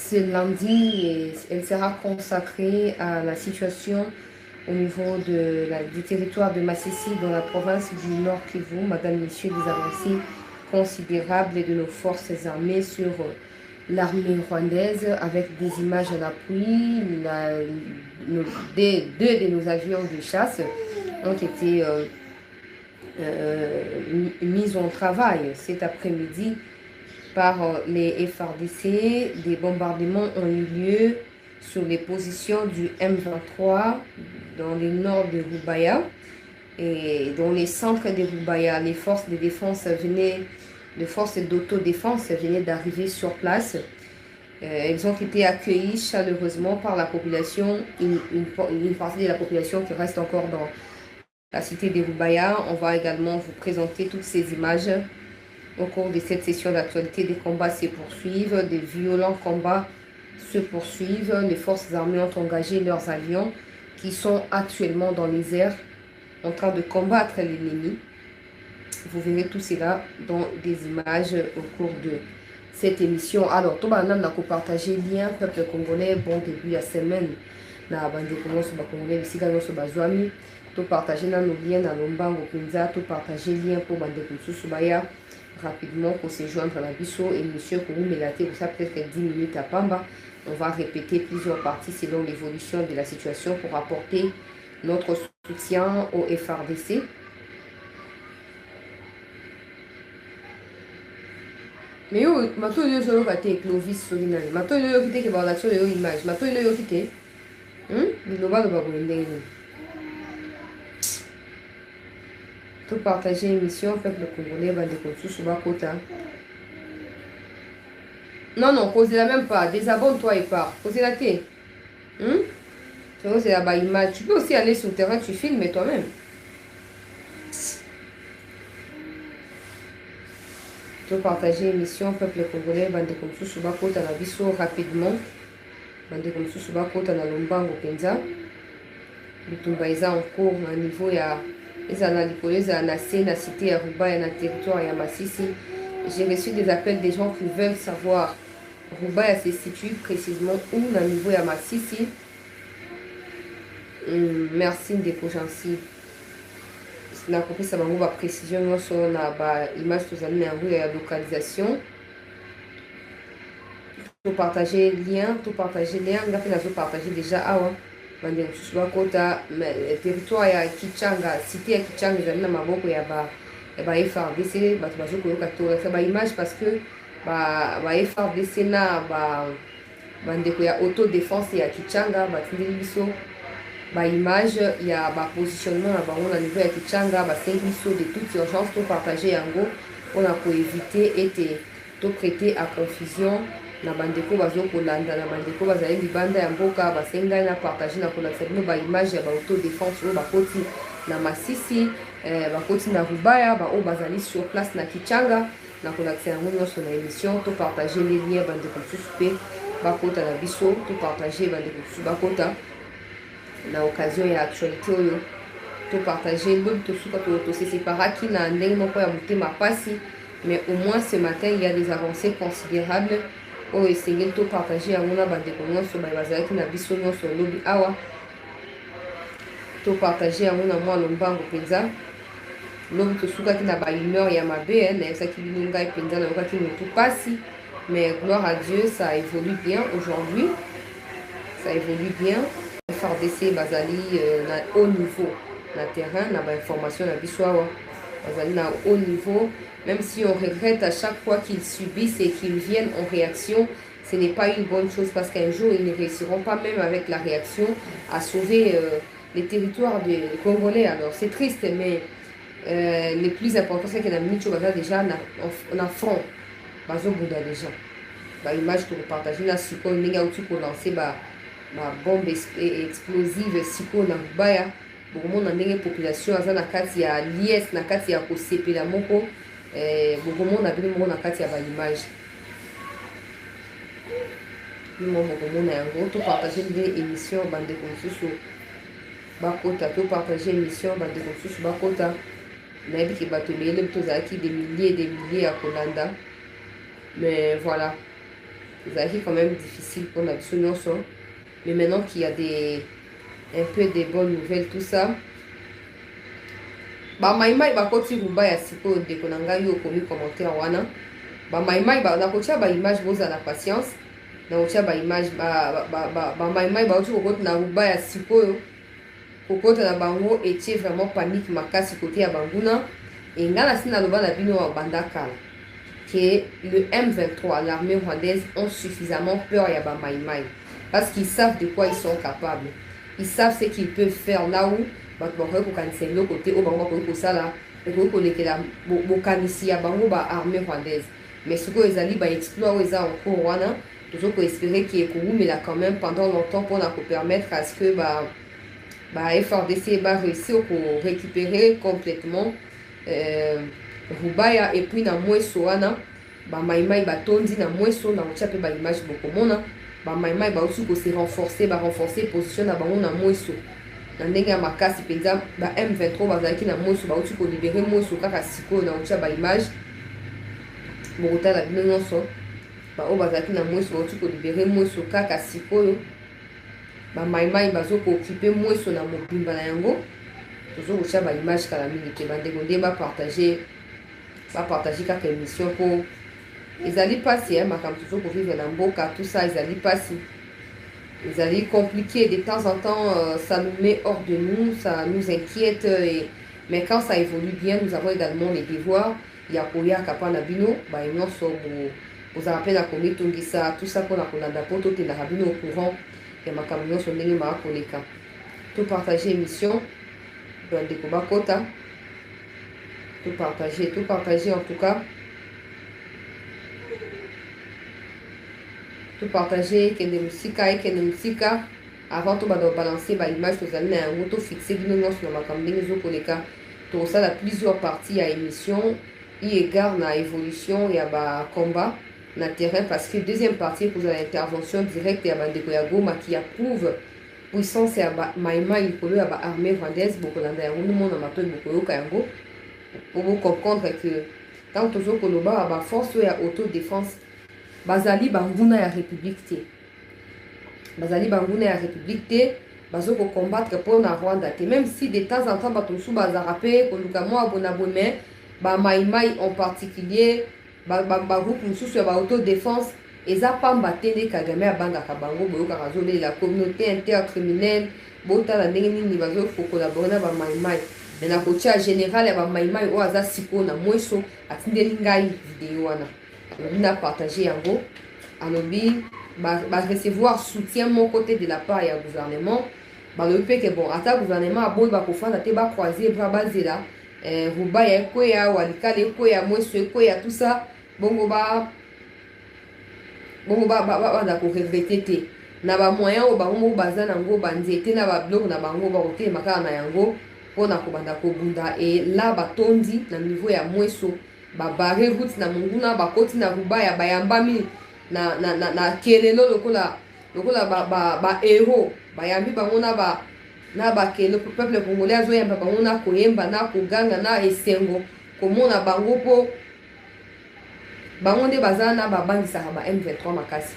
ce lundi, et elle sera consacrée à la situation au niveau du territoire de Massissi dans la province du Nord Kivu. Madame, Messieurs, des avancées considérables de nos forces armées sur l'armée rwandaise avec des images à l'appui. Deux de nos avions de chasse ont été mis en travail cet après-midi par les FARDC. Des bombardements ont eu lieu sur les positions du M23 dans le nord de Rubaya et dans les centres de Rubaya. Les forces de défense venaient, les forces d'autodéfense venaient d'arriver sur place. Elles ont été accueillies chaleureusement par la population, une partie de la population qui reste encore dans la cité de Rubaya. On va également vous présenter toutes ces images. Au cours de cette session d'actualité, des combats se poursuivent, des violents combats se poursuivent. Les forces armées ont engagé leurs avions qui sont actuellement dans les airs en train de combattre l'ennemi. Vous verrez tout cela dans des images au cours de cette émission. Alors, tout le monde a partagé le lien, peuple congolais, bon début à semaine. Na bande congolais, ici, dans ce bazouami. Tout partager dans nos liens, dans l'ombango, tout partager le lien pour bande Subaya rapidement pour se joindre à la bisso et monsieur pour nous mélater pour ça peut-être 10 minutes à Pamba. On va répéter plusieurs parties selon l'évolution de la situation pour apporter notre soutien au FRDC. Mais yo, mato yo solo kate Clovis Solinari. Mato yo kite ke ba yo image. Mato yo kite. Biloba do babu ndenge. Tout partager l'émission, peuple congolais, va déconstruire sur Bakota. Non, non, causez-la même pas. Désabonne-toi et pars. Causez-la thé. C'est la image. Tu peux aussi aller sur le terrain, tu filmes toi-même. Tout partager l'émission, peuple congolais, va déconstruire sur Bakota, la bisso rapidement. Va déconstruire sur Bakota, la lombango penza. Bitumbaïza en cours, à niveau, il y a. Na cité ya Rubaya, na territoire ya Massissi. J'ai reçu des appels des gens qui veulent savoir Rubaya se situe précisément où na niveau ya Massissi. Merci de gentil. Na compris ça va précision sur na ba image que vous avez na ya localisation. Tout partager lien, on a fait partager déjà awa. Bande kususu bakota territoire ya Kichanga, cité ya Kichanga ezali na maboko ya ba FRDC. Bato bazokoyoka tolakisa ba image parce que ba FRDC na bandeko ya autodéfense ya Kichanga batindeli biso ba image ya ba positionnement na bango na niveau ya Kichanga. Basengi biso de toute urgence to partager yango mpona koevite ete to prêter à confusion na bandeko bazokolanda na bandeko bazali libanda ya mboka. Basengai na partager na kolakisa bino ba image ya ba autodéfense oyo bakoti na Massissi, bakoti na Rubaya, oyo bazali sur place na Kichanga. Na kolakisa yango nyonso na émission. To partager les liens bandeko mosusu mpe bakota na biso. To partager bandeko mosusu bakota na occasion ya actualité oyo. To partager lobi tosuka toseseparaki na ndenge moko ya motema pasi, mais au moins ce matin il y a des avancées considérables. Oh, essayez de partager à mon bandeko nyonso bazalaki na biso nyonso lobi awa. To partager à mon moi lombango penza. Lobi tosukaki na ba humeur ya mabe na esaki bino ngai penza na okaki motu pasi, mais gloire à Dieu, ça évolue bien aujourd'hui. Ça évolue bien. FARDC bazali na haut niveau na terrain na ba information na biso awa. Bazali na haut niveau. Même si on regrette à chaque fois qu'ils subissent et qu'ils viennent en réaction, ce n'est pas une bonne chose parce qu'un jour, ils ne réussiront pas même avec la réaction à sauver les territoires des Congolais. Alors c'est triste, mais le plus important, c'est que nous avons déjà en front. Bazo Bouddha déjà. Bah, image que vous partagez là, si on est pour lancer ma bombe explosive, si on a Baya, pour mon année population, à la carte, il y a l'IS, na carte, il y a CP la moko. Beaucoup de monde a vu mon akati ya image. Nous avons tout partagé l'émission bande de bakota, tout partagé l'émission bande de bakota. Naïbi qui batoué les tozaki des milliers à Kolanda. Mais voilà, c'est quand même difficile pour la solution. Mais maintenant qu'il y a un peu des bonnes nouvelles, tout ça, ba maimai bakoti rubaya sikoyo ndeko na ngai yo komi commentaire wana ba maimai ba nakotia ba image boza na patience na kotia ba image ba maimai bakoti kokota na rubaya sikoyo kokota na bango etie vraiment panique makasi côté ya banguna et ngana sina loba na bino wa banda kala que le M23 l'armée rwandaise ont suffisamment peur ya ba maimai parce qu'ils savent de quoi ils sont capables, ils savent ce qu'ils peuvent faire là où bato bakoki kokanisa eloko te oyo bango bakoki kosala ekoki kolekela bokanisi ya bango ba armée rwandaise mais sikoyo ezali baexploit oyo eza en cours wana tozo koespérer ki ekowumela quand même pendant longtemps mpona kopermettre à ce que ba FRDC ba réussir korécupérer complètement Rubaya et puis na mweso wana ba maimai batondi na mweso na kotia mpe ba image bokomona ba maimai bauti kose renforcer position na bango na mweso na ndenge ya makasi penza ba M23 bazalaki na mweso bauti kolibere mweso kaka sikoyo na kotia ba image bokotala bino nyonso baoyo bazalaki na mweso bauti kolibere mweso kaka sikoyo ba maimai bazokookipe mweso na mobimba na yango tozokotia ba image kala mingi te bandeko nde bapartage kaka émission mpo ezali mpasi makambo tozokovivre na mboka tout ça ezali mpasi ezali compliqué de temps en temps, ça nous met hors de nous, ça nous inquiète mais quand ça évolue bien nous avons également les devoirs ya koyaka mpona bino nyonso bozala mpe na komitungisa tout ça mpona kolanda mpo totendaka bino au courant ya makambo nyonso ndenge maa koleka topartage émission bandeko bakota topartage en tout cas tout partager kende musika avant to bado balancer ba image tozali na yango to fixer bino nyonso na makambo ndenge ezokoleka tosala plusieurs parties ya émission y égard na évolution ya ba combat na terrain parce que deuxième partie kozala intervention directe ya bandeko ya Goma qui approuve puissance ya ba maimai likolo ya ba armée rwandaise bokolanda yango nomona matoi bokoyoka yango pour comprendre que tant tozokoloba ba force ya autodéfense bazali banguna ya république te bazoko combattre pour na Rwanda te même si de temps en temps bato mosusu bazala mpe koluka mwa abonabone mais ba maimai en particulier groupe mosusu ya ba autodéfense eza pamba te nde Kagame abangaka bango boyokaka azolela communauté intercriminelle botala ndenge nini bazokolaborer na ba maimai me na kotia général ya ba maimai oyo aza sikoyo na mweso atindeli ngai video wana alobi na partager yango alobi recevoir soutien mon côté de la part ya gouvernement balobi mpe ke bon ata gouvernement aboyi bakofanda te bakroiser bras bazela Rubaya ekweya walikala ekweya mweso ekweya tout ça bongo banda koregrete te na bamoyen oyo bango baza nango banzete na babloko na bango bakotelema kaka na yango mpona kobanda kobunda e la batondi na niveau ya mweso babare route na monguna bakoti na Rubaya bayambami na kelelo lokola héros bayambi bango na bakelo peuple congolais azoyamba bango na koyemba na koganga na esengo komona bango mpo bango nde baza na babangisaka ba M23 makasi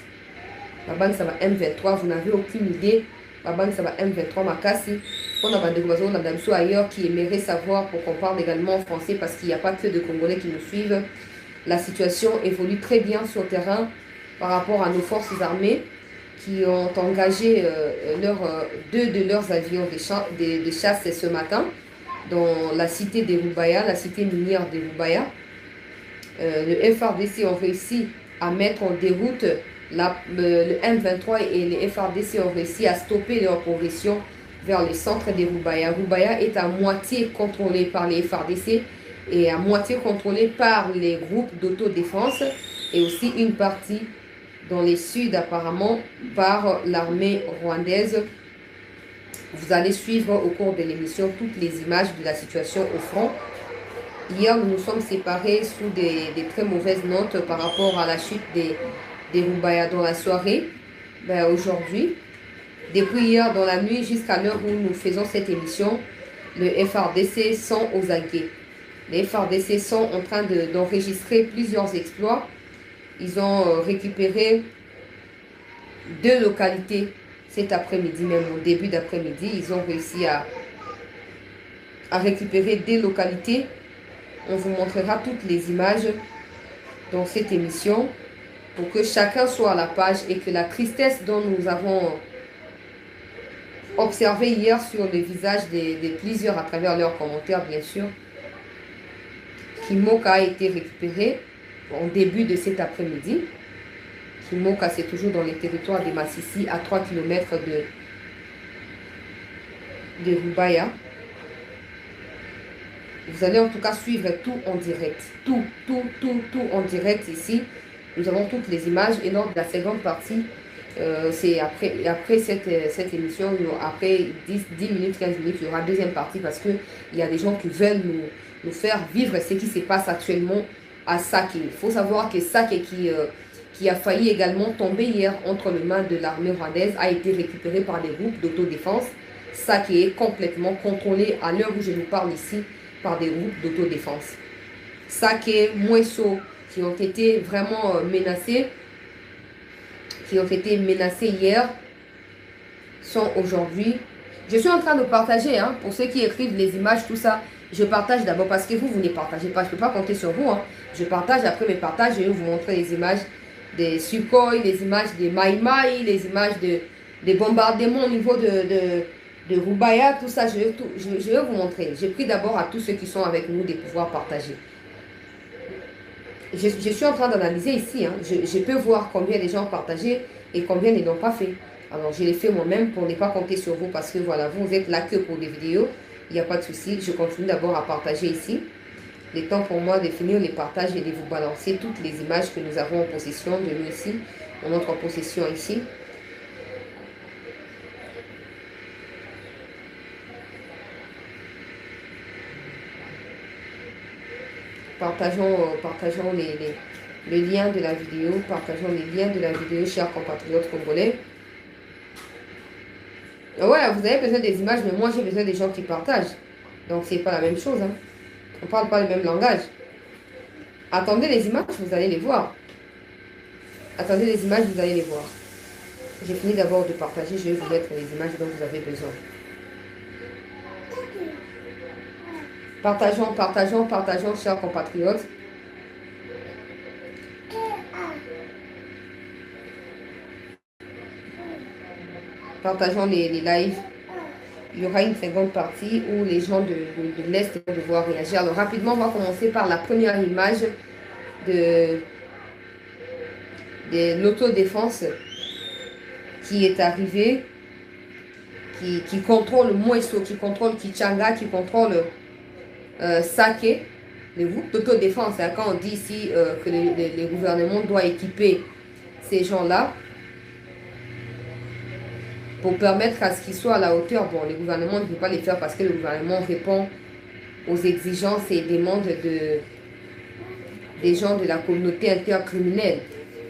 babangisa ba M23 vous n'avez aucune idée babangisa ba M23 makasi mpona bandeko bazolanda biso ailleurs qui aimerait savoir pour qu'on parle également en français parce qu'il n'y a pas que de Congolais qui nous suivent. La situation évolue très bien sur le terrain par rapport à nos forces armées qui ont engagé deux de leurs avions de chasse ce matin dans la cité de Rubaya, la cité minière de Rubaya. Le FRDC ont réussi à mettre en déroute le M23 et les FRDC ont réussi à stopper leur progression vers le centre de Rubaya. Rubaya est à moitié contrôlé par les FRDC et à moitié contrôlé par les groupes d'autodéfense et aussi une partie dans les sud apparemment par l'armée rwandaise. Vous allez suivre au cours de l'émission toutes les images de la situation au front. Hier, nous nous sommes séparés sous des très mauvaises notes par rapport à la chute des Rubaya dans la soirée. Aujourd'hui, depuis hier dans la nuit jusqu'à l'heure où nous faisons cette émission, le FRDC sont aux aguets. Les FRDC sont en train d'enregistrer plusieurs exploits. Ils ont récupéré 2 localités cet après-midi, même au début d'après-midi. Ils ont réussi à récupérer des localités. On vous montrera toutes les images dans cette émission pour que chacun soit à la page et que la tristesse dont nous avons observé hier sur le visage de plusieurs à travers leurs commentaires, bien sûr, Kimoka a été récupéré au début de cet après-midi. Kimoka, c'est toujours dans les territoires de Massissi, à 3 km de Rubaya. Vous allez en tout cas suivre tout en direct. Tout en direct ici. Nous avons toutes les images. Et lors de la seconde partie, c'est après cette émission, après 10 minutes, 15 minutes, il y aura la deuxième partie parce qu'il y a des gens qui veulent nous faire vivre ce qui se passe actuellement à Sake. Il faut savoir que Sake, qui a failli également tomber hier entre les mains de l'armée rwandaise, a été récupéré par des groupes d'autodéfense. Sake est complètement contrôlé à l'heure où je vous parle ici par des groupes d'autodéfense. Sake, Mweso, qui ont été vraiment menacés, hier, sont aujourd'hui. Je suis en train de partager, hein, pour ceux qui écrivent les images, tout ça. Je partage d'abord parce que vous ne partagez pas. Je ne peux pas compter sur vous. Hein. Je partage, après mes partages, je vais vous montrer les images des Sukhoi, les images des Maïmaï, les images des bombardements au niveau de Rubaya, tout ça, je vais vous montrer. J'ai pris d'abord à tous ceux qui sont avec nous de pouvoir partager. Je suis en train d'analyser ici. Hein. Je peux voir combien les gens ont partagé et combien ne l'ont pas fait. Alors, je l'ai fait moi-même pour ne pas compter sur vous parce que voilà, vous êtes là que pour des vidéos. Il n'y a pas de souci. Je continue d'abord à partager ici. Le temps pour moi de finir les partages et de vous balancer toutes les images que nous avons en possession de nous ici, en notre possession ici. Partageons les liens de la vidéo, chers compatriotes congolais. Ouais, vous avez besoin des images, mais moi j'ai besoin des gens qui partagent. Donc c'est pas la même chose. Hein. On parle pas le même langage. Attendez les images, vous allez les voir. Attendez les images, vous allez les voir. J'ai fini d'abord de partager, je vais vous mettre les images dont vous avez besoin. Partageons, chers compatriotes. Partageons les lives. Il y aura une seconde partie où les gens de l'Est vont devoir réagir. Alors rapidement, on va commencer par la première image de l'autodéfense qui est arrivée, qui contrôle Mweso, qui contrôle Kichanga, qui contrôle Sake, les groupes d'autodéfense. Hein, quand on dit ici que le gouvernement doit équiper ces gens-là pour permettre à ce qu'ils soient à la hauteur. Bon, le gouvernement ne peut pas les faire parce que le gouvernement répond aux exigences et demandes des gens de la communauté intercriminelle.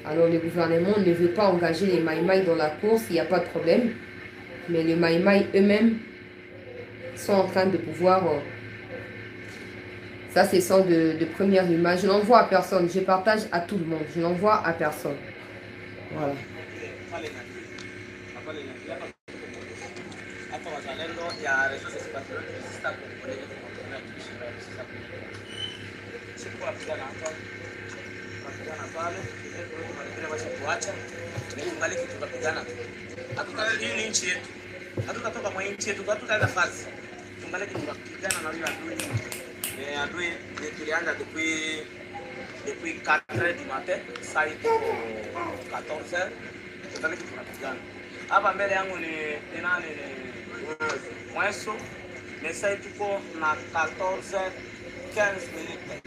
Alors le gouvernement ne veut pas engager les Maïmaï dans la course, il n'y a pas de problème. Mais les Maïmaï eux-mêmes sont en train de pouvoir... ça, c'est ça de première image. Je n'envoie à personne, je partage à tout le monde. Je n'envoie à personne. Voilà. Hatutatoka mwa nchi yetu, hatutaenda fasi. Tungaliki tunapigana na huyo adui. Adui tulianza depuis 4h du matin, saa hii tuko 14h. Tungaliki tunapigana. Hapa mbele yangu ni nani Mweso. Na saa hii tuko na 14h15 minutes.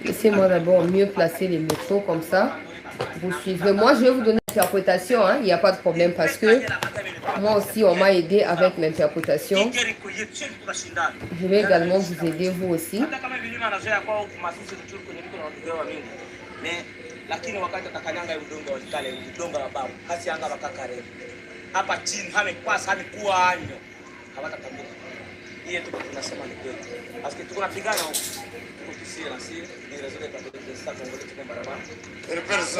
Laissez-moi d'abord mieux placer les micros comme ça. Vous suivrez. Moi, je vais vous donner l'interprétation. Hein. Il n'y a pas de problème parce que moi aussi, on m'a aidé avec l'interprétation. Je vais également vous aider, vous aussi. ni réseau de catholiques de Stade Congolais tuko barabara.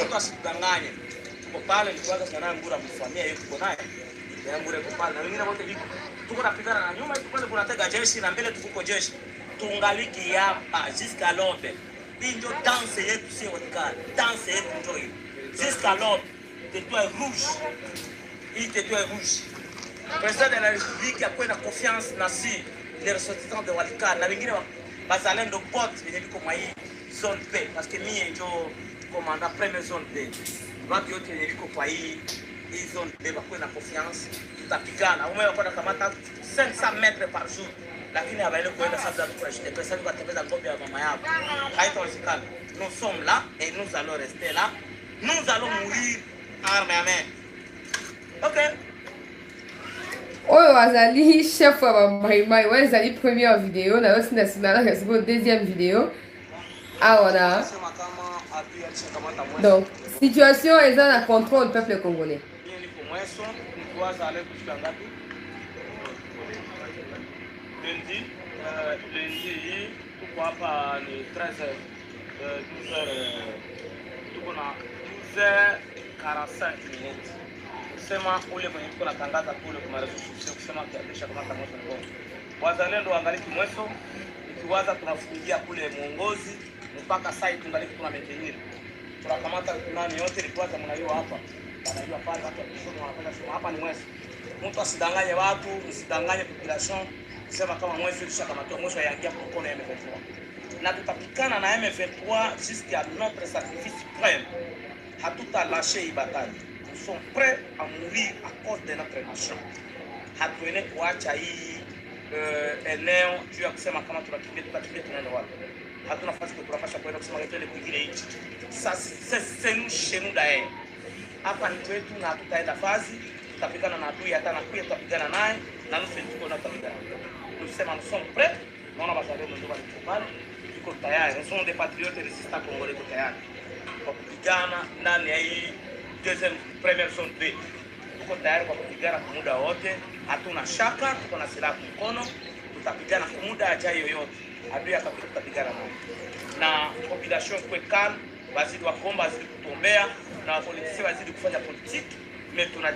Mtu asidanganye. Tuko pale ni kwanza sana ngura mfamia yetu tuko naye. Ya ngura tuko pale na wengine wote liko. Tuko napigana na nyuma tuko kwanza kunatega jeshi na mbele tuko jeshi. Tungaliki hapa jusqu'à l'aube. Hii ndio danse yetu sio watikali. Danse yetu ndio hii. Jusqu'à l'aube. Tétoile rouge. Hii tétoile rouge. Président de la République a pris la confiance dans les ressortissants de Walikale. Na wengine bazalendo bot yenye biko mwa hii zone B parce que mie ndio commandant première zone B. Watu yote yenye biko kwa hii zone B bakwe na confiance, tutapigana. Umewe kwa kamata 500 mètres par jour. Lakini habaile kuenda sasa kwa shida. Pesa kwa tembeza ngombe ya mama yako. Haitawezekana. Nous sommes là et nous allons rester là. Nous allons mourir arme à main. OK. Oyo azali chef wa Maimai, ouais, azali première vidéo, na aussi nationale, c'est deuxième vidéo. Ah voilà. Donc, situation est dans le contrôle du peuple congolais. Lundi, tuko hapa ni 13h, 12h45 minutes. Sema ule mwenye tuko natangaza kule kwa marezo sio kusema kiadisha kama tamoto ngo. Wazalendo waangaliki mweso, ikiwaza tunafungia kule muongozi mpaka site tungaliki tuna maintain. Tunakamata nani yote ilikuwa mnaiyo hapa. Wanaiyo pale watu wanapenda sema hapa ni mweso. Mtu asidanganye watu, usidanganye population. Sema kama mweso ilishakamata mweso yaingia kwa kona ya M23. Na tutapikana na M23 jusqu'à notre sacrifice suprême. Hatutalâcher hii bataille. Nous sommes prêts à mourir à cause de notre nation. Hatuene kuacha hii eneo juu ya kusema kama tunakimbia tunaenda wapi. Hatuna nafasi tunapaswa kwenda kusema twende kwingine nchi. Sasa c'est nous chez nous d'ailleurs. Hapa ni kwetu na hatutaenda fazi, tutapigana na adui hata na kuya tutapigana naye na nusu tuko na tutapigana. Tunasema nous sommes prêts. Naona bazalendo ndio wanatupale. Tuko tayari. Nous sommes des patriotes résistants congolais tayari. Kwa kupigana ndani ya hii deuxième première zone B. Tuko tayari kwa kupigana kwa muda wote, hatuna shaka, tuko na silaha mkono, tutapigana kwa muda ajayo yoyote. Adui akapita tutapigana naye. Na population kwa calme, wazidi wakomba, wazidi kutombea na wapolitisi wazidi kufanya politiki,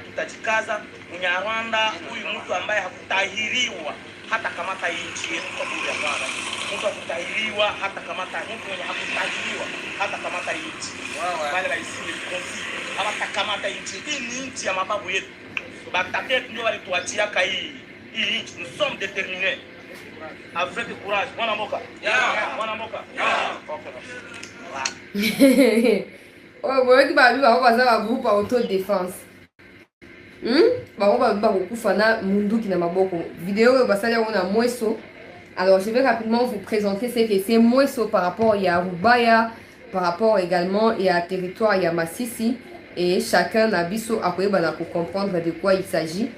tutajikaza. Mnyarwanda huyu mtu ambaye hakutahiriwa hata kamata nchi yetu kwa bure hapana. Mtu hakutahiriwa hata kamata mtu mwenye hakutahiriwa hata kamata nchi. Wale raisi ni konfi. Hata kamata nchi. Hii ni nchi ya mababu yetu. Batate ndio walituachiaka hii nchi. Nous sommes déterminés. Avec courage. Mwana mboka. Mwana mboka. Oh, moi qui m'a vu avoir un groupe autodéfense. Bakufana mundu kina maboko. Vidéo basala on a mweso. Alors je vais rapidement vous présenter ce que c'est mweso par rapport à Rubaya, par rapport également à territoire ya Masisi et chacun a biso après pour comprendre de quoi il s'agit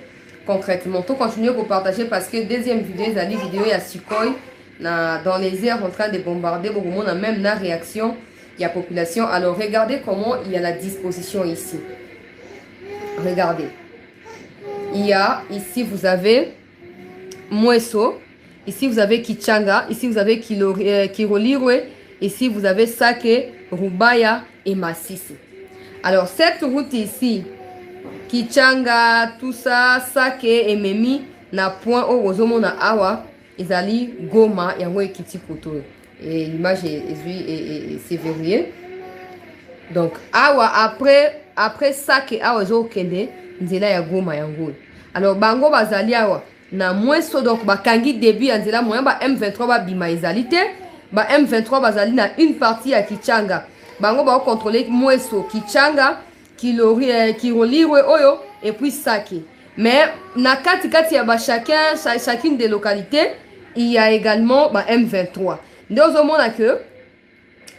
concrètement. Tout continuer pour partager parce que deuxième vidéo, la vidéo ya Sukhoi dans les airs en train de bombarder beaucoup de monde a même la réaction il y a population. Alors regardez comment il y a la disposition ici. Regardez. Il y a, ici vous avez Mweso, ici vous avez Kichanga, ici vous avez Kirolirwe, ici vous avez Sake, Rubaya et Masisi. Alors cette route ici, Kichanga, tout ça, Sake et Memi, na point au Rosomo na Awa, ils allaient Goma et Awa Kiti Koto. Et l'image est verrouillée. Donc Awa après Sake Awa Zo Kende, nzela ya Goma ya ngolo. Alors bango bazali awa na mweso donc bakangi début ya nzela moyen ba M23 ba bima ezalité ba M23 bazali na une partie ya Kichanga. Bango ba contrôler mweso Kichanga, Kirolirwe oyo et puis Sake. Mais na kati ya ba chacune des localités, il y a également ba M23. Ndozo mona que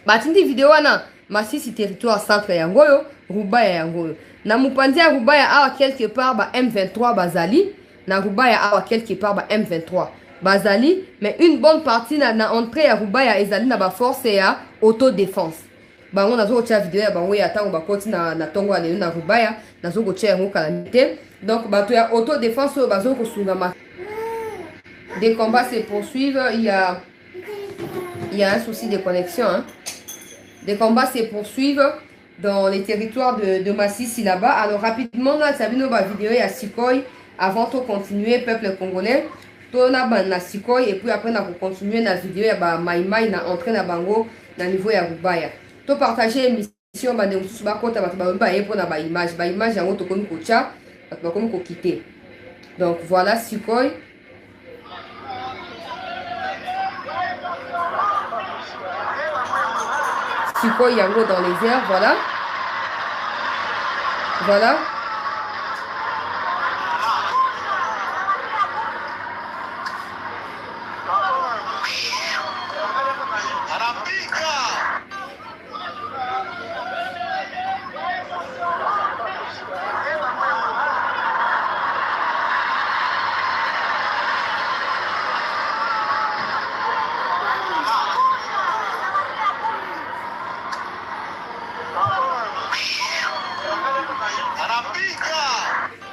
batindi vidéo na Masisi territoire centre ya ngoyo, Rubaya ya ngoyo. Na mupandia Rubaya awa quelque part ba M23 bazali, na Rubaya awa quelque part ba M23 bazali, mais une bonne partie na entrée ya Rubaya ezali na ba force ya autodéfense. Bango nazo kotia vidéo ya bango ya tango bakoti na tongo alelo na Rubaya, nazo kotia yango calamité. Donc bato ya autodéfense bazo kosunga ma. Des combats se poursuivent, il y a il y a un souci de connexion. Hein. Les combats se poursuivent dans les territoires de Massissi là-bas. Alors rapidement, là, ça vient nos vidéo à Sikoy. Avant de continuer, peuple congolais. On a na Sikoy et puis après, on a continuer la vidéo à Maïmaï, na entrée na Bango, na niveau ya Rubaya. To partager l'émission, de Moussou Bakota, pour na image. Image, en haut, comme Kocha, comme quitter. Donc voilà, Sikoy. Sikoy Yango dans les airs, voilà. Voilà.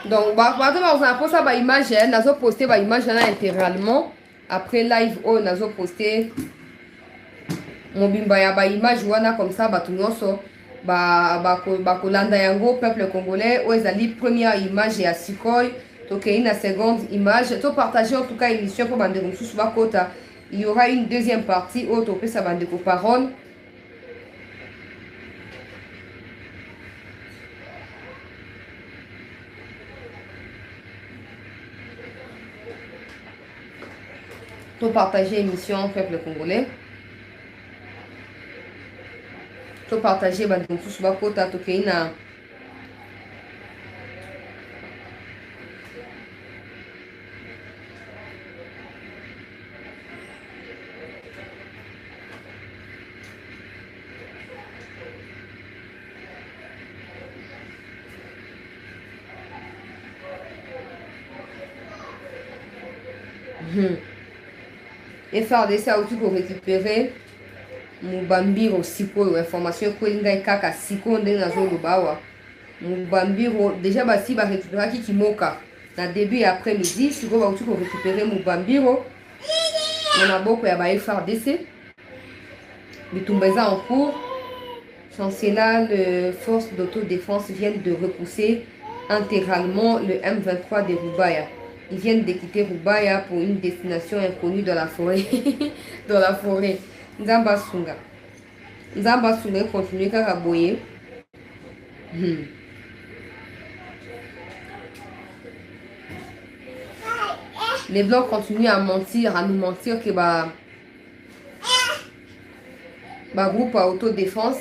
Donc, on a posté une image, on a posté une image intégralement. Après live, on a posté une image comme ça, kolanda yango peuple congolais, où la première image à Sikoy, donc une seconde image. To partager en tout cas l'émission pour bande de il y aura une deuxième partie où tu peux sa bande de parole. Pour partager l'émission peuple congolais. Pour partager tout ce bakota tokeina. Et FARDC a aussi pour récupérer Mubambiro Siko, information que l'inga kaka Siko ndenge na zolo bawa. Mubambiro déjà basi ba récupérer qui moka. Na début et après-midi, Siko va aussi pour récupérer Mubambiro. On a beaucoup ya ba FARDC. Bitumbeza en cours. Chancela, les forces d'autodéfense viennent de repousser intégralement le M23 de Rubaya. Ils viennent de quitter Rubaya pour une destination inconnue dans la forêt. Dans la forêt. Nzamba Sunga. Nzamba Sunga continue à raboyer. Les Blancs continuent à mentir, à nous mentir que groupe à autodéfense,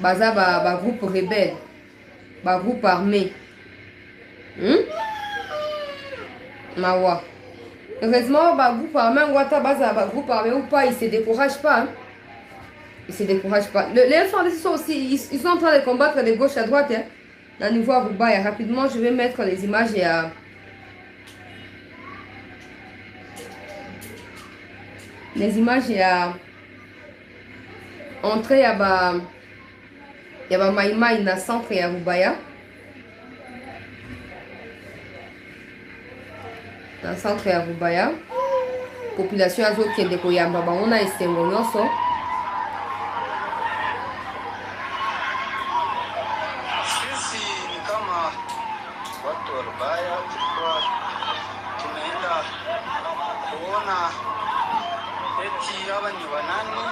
groupe rebelle, groupe armé. Mawa. Heureusement, groupe armé, groupe armé ou pas, ils ne se découragent pas. Hein. Ils ne se découragent pas. Les FARDC sont aussi, ils sont en train de combattre de gauche à droite. Hein. Dans le niveau à Rubaya. Rapidement, je vais mettre les images et les images et entrer à Maïmaï na centre et à Rubaya. Dans le centre ya Rubaya, population azo kende koyamba bango na esengo nyonso. Sisi ni kama watu wa Rubaya tulikuwa tunaenda kuona eti hawa ni wanani.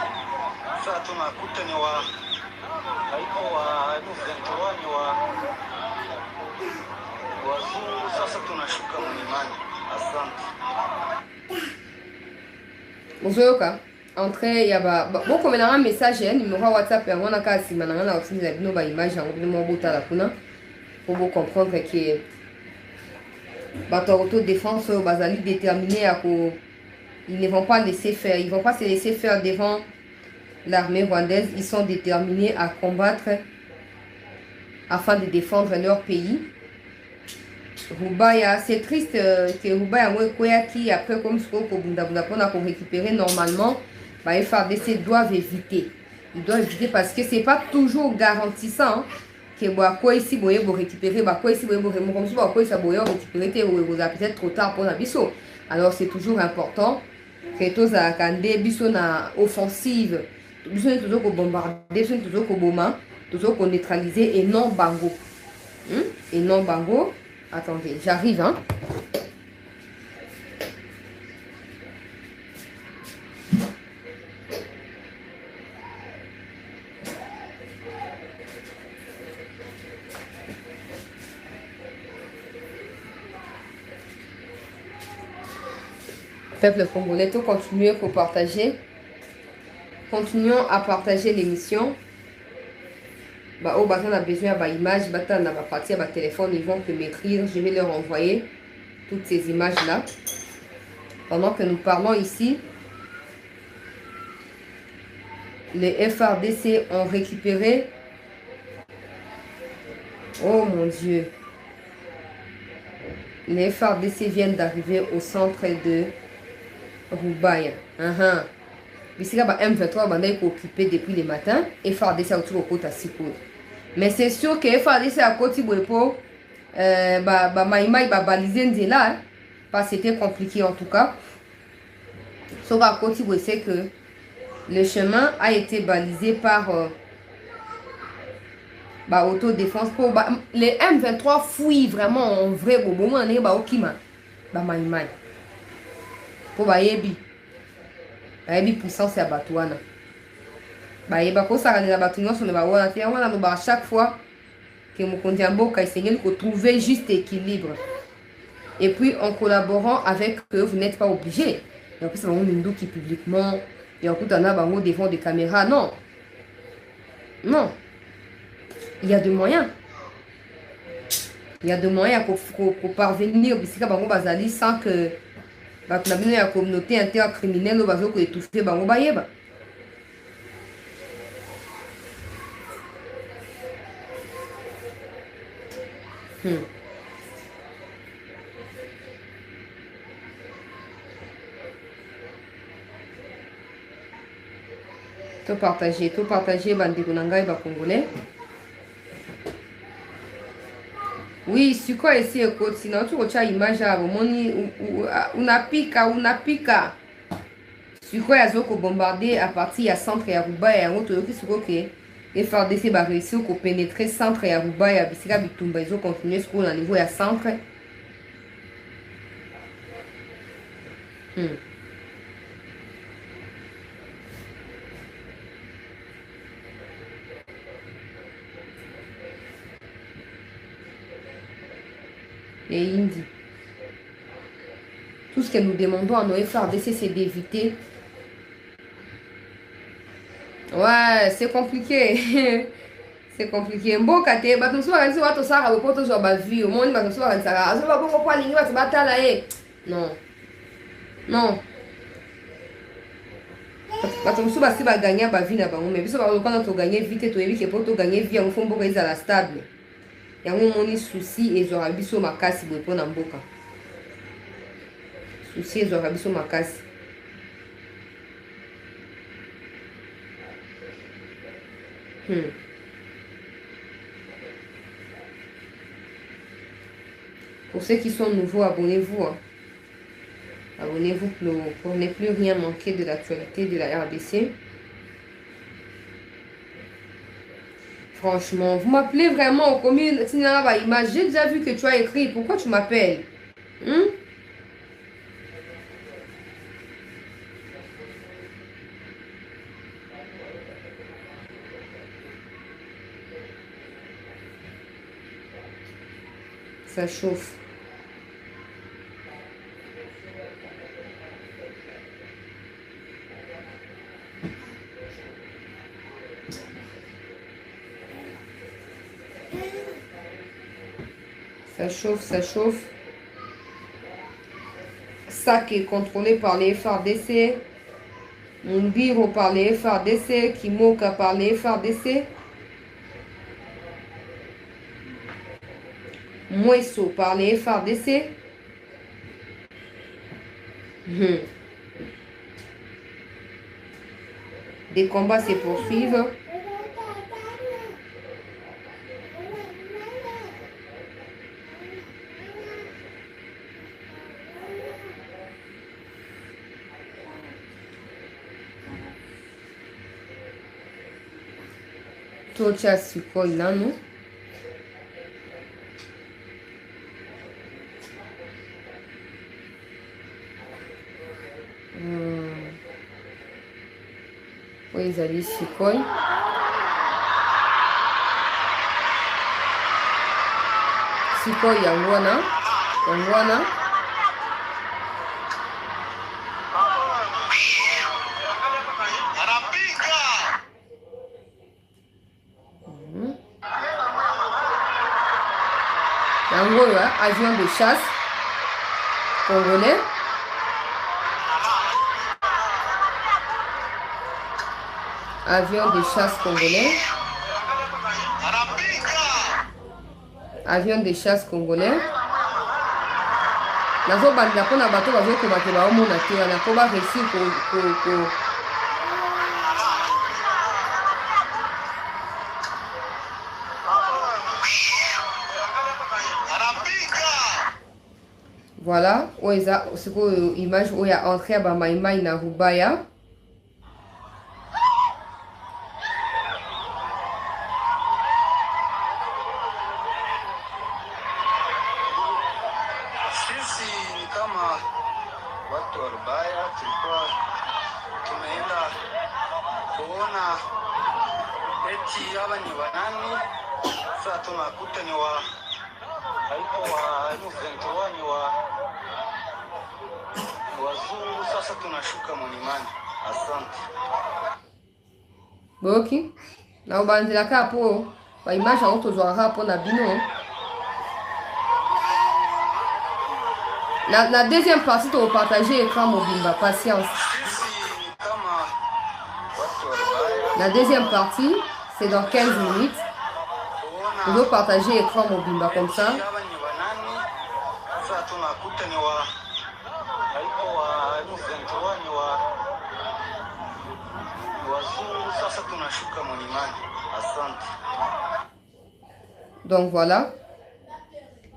Sasa tunakuta ni wa haiko wa M23 ni wa wazungu. Sasa tunashuka mlimani. Bonjour, entrée, il y a beaucoup de messages, numéro WhatsApp, et on a qu'à si maintenant on a aussi des images, pour vous comprendre que l'autodéfense basali déterminé à que ils ne vont pas laisser faire, ils vont pas se laisser faire devant l'armée rwandaise, ils sont déterminés à combattre afin de défendre leur pays. Rubaya, c'est triste que Rubaya qui après comme ce qu'on récupérer normalement, les FARDC doivent éviter. Ils doivent éviter parce que c'est pas toujours garantissant que quoi ici vous récupérer, quoi ici vous comme ça récupérer peut-être trop tard pour la biseau. Alors c'est toujours important que tozalaka nde biso na offensive biso nde tozo kobombarde biso nde tozo koboma tozo koneutraliser et non bango. Et non bango. Attendez, j'arrive, hein. Peuple congolais, tout continuer pour partager. Continuons à partager l'émission. Bah, oh, bah, on a besoin d'image, bah, on a partie à téléphone, ils vont que m'écrire, je vais leur envoyer toutes ces images-là. Pendant que nous parlons ici, les FRDC ont récupéré. Oh mon Dieu. Les FRDC viennent d'arriver au centre de Roubaïa. Bisika ba M23 banda est occupé depuis le matin et FARDC a autour au côté Sikour. Mais c'est sûr que FARDC à côté Bwepo Maïmaï ba balisé Ndela parce que c'était compliqué en tout cas. Sauf à côté c'est que le chemin a été balisé par autodéfense pour les M23 fouillent vraiment en vrai au moment où ba okima ba Maïmaï pour ba yebi bayebi puissance ya bato wana bayeba kosakanela bato nyonso me bawana te yango wana lobaka chaque fois que mokonzi ya mboka esengeli trouver juste équilibre et puis en collaborant avec eux vous n'êtes pas obligé et en plus bango minduki publiquement et en kutana bango devant des caméras non il y a des moyens pour parvenir bisika bango bazali sans que bato na bino ya communauté intercriminelle oyo bazo koétouffe bango bayeba. To partager bandeko na ngai ba congolais. Oui, siko esi ekoti na otu kocha image ya bomoni unapika siko ya zo ko bombarder à partir ya centre ya Roubaïa yango toyoki siko ke FARDC ba réussir ko pénétrer centre ya Roubaïa bisika bitumba ezo continuer siko na niveau ya centre. Et Indi. Tout ce que nous demandons à nos FARDC, c'est d'éviter. Ouais, c'est compliqué. C'est compliqué. Bon, quand tu es battu, tu vas voir tout ça, tu vas voir tout ça, vie. Au moins, tu vas voir ça. Tu vas voir pourquoi tu vas te battre là. Non. Bato musu basi ba gagner ba vie na bango mais biso ba lokana to gagner vite to yebi ke po to gagner vie en fond mboka ezala stable yango moni souci ezora biso makasi boye pona mboka souci ezora biso makasi Pour ceux qui sont nouveaux, abonnez-vous. Hein. Abonnez-vous pour ne plus rien manquer de l'actualité de la RDC. Franchement, vous m'appelez vraiment comme une image. J'ai déjà vu que tu as écrit. Pourquoi tu m'appelles? Ça chauffe. Ça chauffe, ça chauffe. Ça qui est contrôlé par les FARDC. Mbiro par les FARDC. Kimoka par les FARDC. Mouesso par les FARDC. Des combats se poursuivent. Tocha Sukoi Nano. Oui, ils allaient Sukoi. Sukoi Yangwana. Yangwana. Yangoya, avion de chasse congolais. Avion de chasse congolais. Avion de chasse congolais. Nazo banda pona bato bazo ko bato ba omona te na ko ba réussir ko voilà, oeza siko image oya entrée ba maimai na Rubaya. Sisi ni kama watu wa Rubaya tulikuwa tumeenda kuona eti hawa ni wanani. Sasa tunakuta ni wa haiko wa M23 ni wa wazungu. Sasa tunashuka mlimani. Asante. Boki na ubandela kapo ba image auto zo hapo na bino. La deuxième partie, tu vas partager l'écran mobile, patience. La deuxième partie, c'est dans 15 minutes. Tu dois partager l'écran mobile, comme ça. Donc voilà.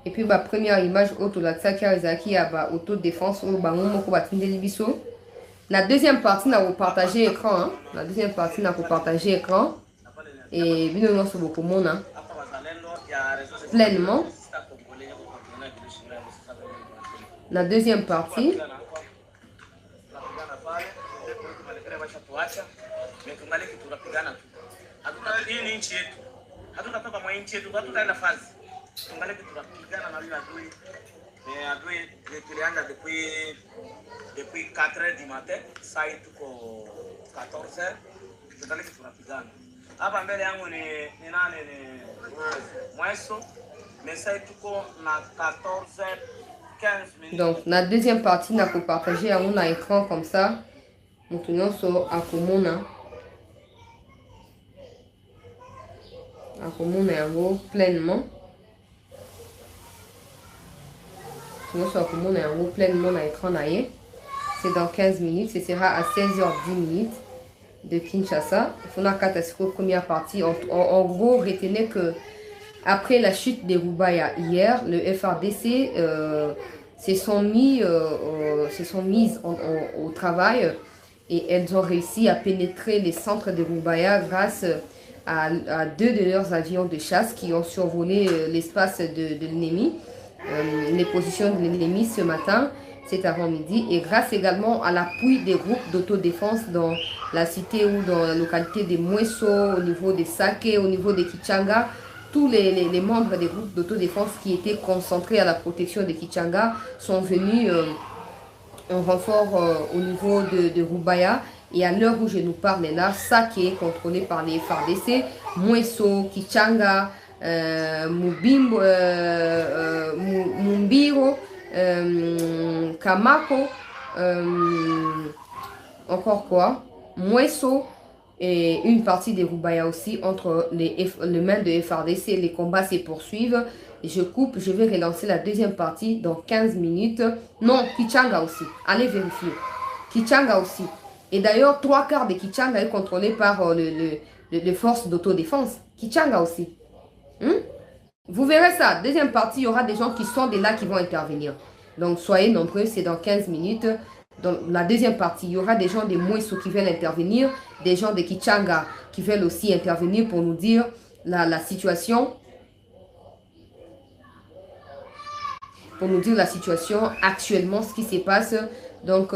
Et puis ma première image auto la tsaka ezaki ya ba autodéfense ou ba moko batindeli biso. La deuxième partie na ko partager écran hein. La deuxième partie na ko partager écran et bino no so beaucoup mona pleinement. La deuxième partie tungaleke tunapigana na yule adui. Adui tulianza depuis 4h du matin, saa hii tuko 14h. Tungaleke tunapigana. Hapa mbele yangu ni nani ni Mweso. Mais saa hii tuko na 14h15 minutes. Donc la deuxième partie na ko partager on a écran comme ça. Mutu nyonso akomona. Akomona yango pleinement. Pleinement à l'écran. C'est dans 15 minutes. Ce sera à 16h10 de Kinshasa. Il faut la première partie. En gros, retenez que après la chute des Rubaya hier, le FRDC se sont mises au travail et elles ont réussi à pénétrer les centres de Rubaya grâce à 2 de leurs avions de chasse qui ont survolé l'espace de l'ennemi. Les positions de l'ennemi ce matin, cet avant-midi, et grâce également à l'appui des groupes d'autodéfense dans la cité ou dans la localité de Mweso, au niveau de Sake, au niveau de Kichanga, tous les membres des groupes d'autodéfense qui étaient concentrés à la protection de Kichanga sont venus en renfort au niveau de Rubaya. Et à l'heure où je nous parle là, Sake est contrôlé par les FARDC, Mweso, Kichanga, Mumbiro, Kamako, encore quoi, Mweso et une partie des Rubaya aussi entre les mains de FRDC. Les combats se poursuivent. Je coupe, je vais relancer la deuxième partie dans 15 minutes. Non, Kichanga aussi. Allez vérifier. Kichanga aussi. Et d'ailleurs, 3/4 de Kichanga est contrôlé par les forces d'autodéfense. Kichanga aussi. Vous verrez ça. Deuxième partie, il y aura des gens qui sont de là qui vont intervenir. Donc, soyez nombreux. C'est dans 15 minutes. dans la deuxième partie, il y aura des gens des Mweso qui veulent intervenir, des gens de Kichanga qui veulent aussi intervenir pour nous dire la situation. Pour nous dire la situation actuellement, ce qui se passe. Donc,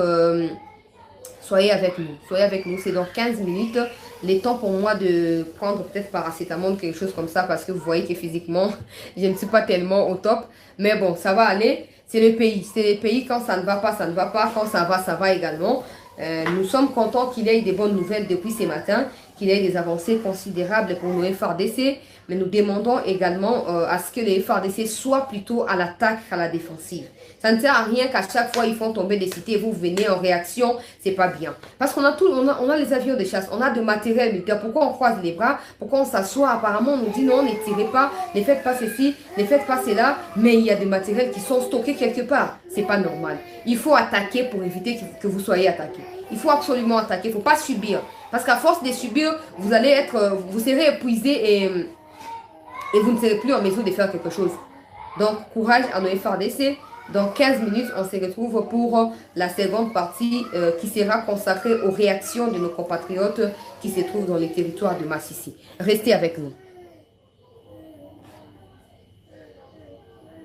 soyez avec nous. Soyez avec nous. C'est dans 15 minutes. Le temps pour moi de prendre peut-être paracétamol, quelque chose comme ça, parce que vous voyez que physiquement, je ne suis pas tellement au top. Mais bon, ça va aller. C'est le pays. C'est le pays. Quand ça ne va pas, ça ne va pas. Quand ça va également. Nous sommes contents qu'il y ait des bonnes nouvelles depuis ce matin, qu'il y ait des avancées considérables pour nos FRDC. Mais nous demandons également à ce que les FRDC soient plutôt à l'attaque qu'à la défensive. Ça ne sert à rien qu'à chaque fois ils font tomber des cités, vous venez en réaction, c'est pas bien. Parce qu'on a tout, on a les avions de chasse, on a de matériel militaire. Pourquoi on croise les bras? Pourquoi on s'assoit? Apparemment on nous dit non, ne tirez pas, ne faites pas ceci, ne faites pas cela. Mais il y a des matériels qui sont stockés quelque part. C'est pas normal. Il faut attaquer pour éviter que vous soyez attaqué. Il faut absolument attaquer, il ne faut pas subir. Parce qu'à force de subir, vous allez être, vous serez épuisé et vous ne serez plus en mesure de faire quelque chose. Donc, courage à nos FRDC. Dans 15 minutes, on se retrouve pour la seconde partie qui sera consacrée aux réactions de nos compatriotes qui se trouvent dans les territoires de Massissi. Restez avec nous.